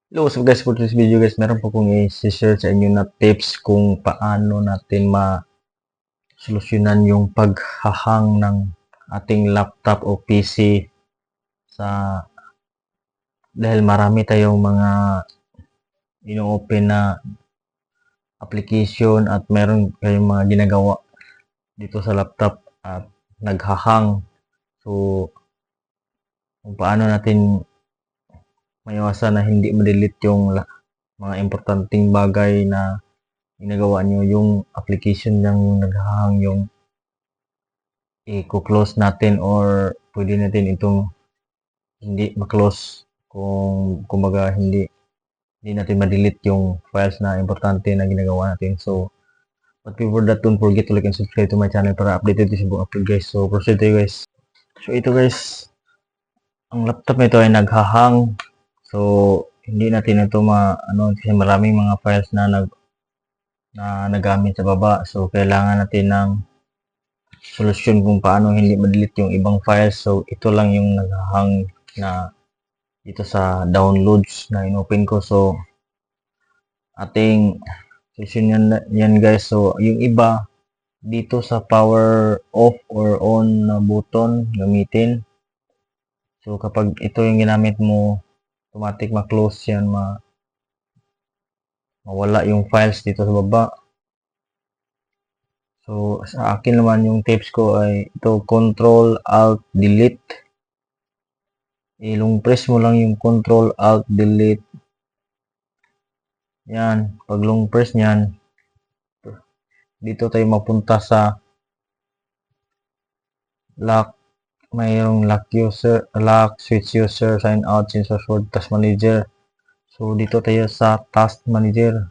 Hello, what's up guys, for this video guys, meron po kong i-share sa inyo na tips kung paano natin ma-solusyonan yung paghahang ng ating laptop o PC sa dahil marami tayong mga ino-open na application at meron kayong mga ginagawa dito sa laptop at naghahang. So, kung paano natin maiwasan na hindi ma-delete yung mga importanteng bagay na ginagawa nyo, yung application yung naghahang, yung i-close natin or pwede natin itong hindi ma-close kung kumbaga hindi natin ma-delete yung files na importante na ginagawa natin. So, but before that, don't forget to like and subscribe to my channel para updated sa buong upload guys. So, proceed tayo guys. So, ito guys, ang laptop nito ay naghahang. So, hindi natin ito kasi maraming mga files na nagamit sa baba. So, kailangan natin ng solusyon kung paano hindi ma-delete yung ibang files. So, ito lang yung naghahang na dito sa downloads na inopen ko. So, ating solusyon yan guys. So, yung iba dito sa power off or on na button gamitin. So, kapag ito yung ginamit mo, automatic ma-close yan, mawala yung files dito sa baba. So, sa akin naman yung tips ko ay ito, Control Alt Delete. Ilong press mo lang yung Control Alt Delete. Yan, pag long press niyan, dito tayo mapunta sa lock, mayroong lock user, lock, switch user, sign out, change password, task manager. So, dito tayo sa task manager.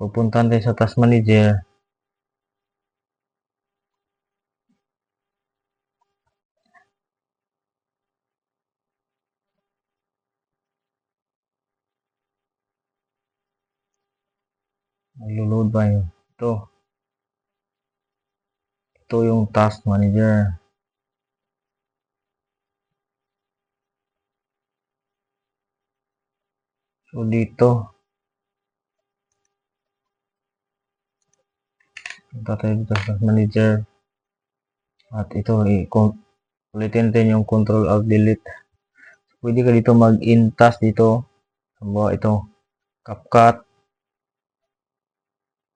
Pupuntahan tayo sa task manager. Nag-load ba yun? Ito yung task manager. So, dito. Punta tayo dito sa task manager. At ito, ulitin natin yung Control Alt Delete. Pwede ka dito mag-in task dito. Halimbawa ito, CapCut.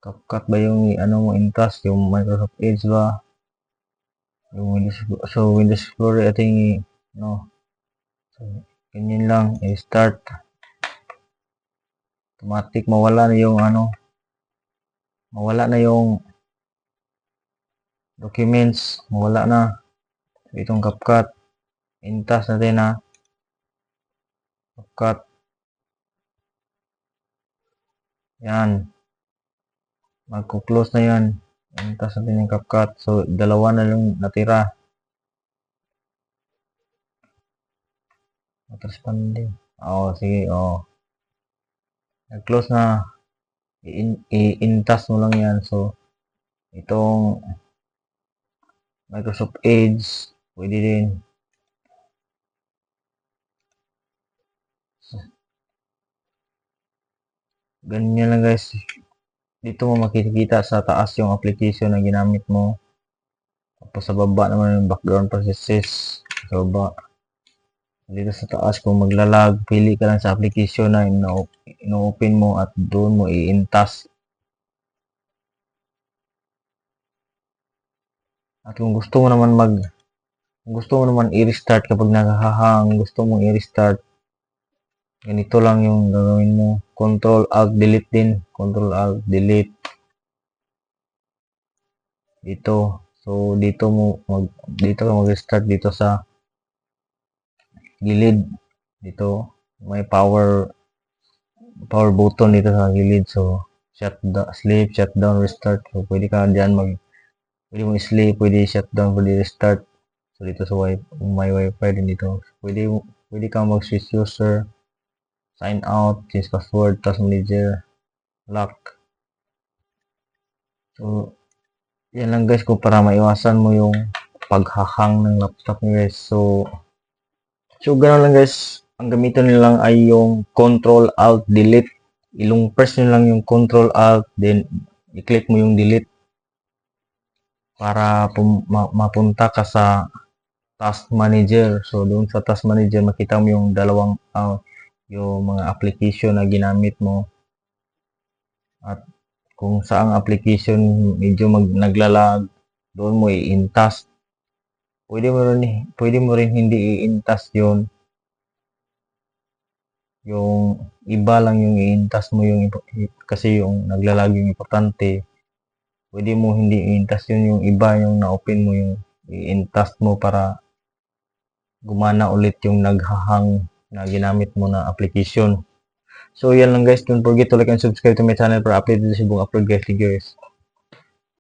CapCut ba yung mo in task? Yung Microsoft Edge ba? Yung Windows Explorer ating so, ganyan lang, i-start. Automatic mawala na yung mawala na yung documents, mawala na. So, itong CapCut, in task natin CapCut. Yan. Magko-close na yan. In task natin yung CapCut. So, dalawa na lang natira. Responding. Sige, nag-close na. I-in-task mo lang yan. So, itong Microsoft Edge, pwede din. Ganyan lang guys. Dito mo makikita sa taas yung application na ginamit mo. Tapos sa baba naman yung background processes. Sa baba. Dito sa taas kung maglalag, pili ka lang sa application na ino-open mo at doon mo i-in-task. At kung gusto mo naman i-restart kapag naghahang, gusto mong i-restart, ganito lang yung gagawin mo. Control Alt Delete din. Control Alt Delete. Dito. So, dito ka mag-restart dito sa gilid. Dito. May power button dito sa gilid. So, sleep, shutdown, restart. So, pwede ka dyan pwede mo sleep, pwede shutdown, pwede restart. So, dito sa may wifi din dito. Pwede kang mag-switch user, sign out, change password, task manager, lock. So, yan lang guys kung para maiwasan mo yung paghahang ng laptop nyo guys. So, ganun lang guys. ang gamitin nyo lang ay yung Control Alt Delete. Ilong press nyo lang yung Control Alt, then i-click mo yung delete para mapunta ka sa Task Manager. So doon sa Task Manager makita mo yung dalawang yung mga application na ginamit mo, at kung saang application medyo naglalag, doon mo i-intask. Pwede mo rin hindi i-intask yun. Yung iba lang yung i-intask mo yung kasi yung naglalag yung importante. Pwede mo hindi i-intask yun, yung iba yung na-open mo yung i-intask mo para gumana ulit yung naghahang na ginamit mo na application. So yan lang guys, don't forget to like and subscribe to my channel para update sa buong upload guys. Thank you guys.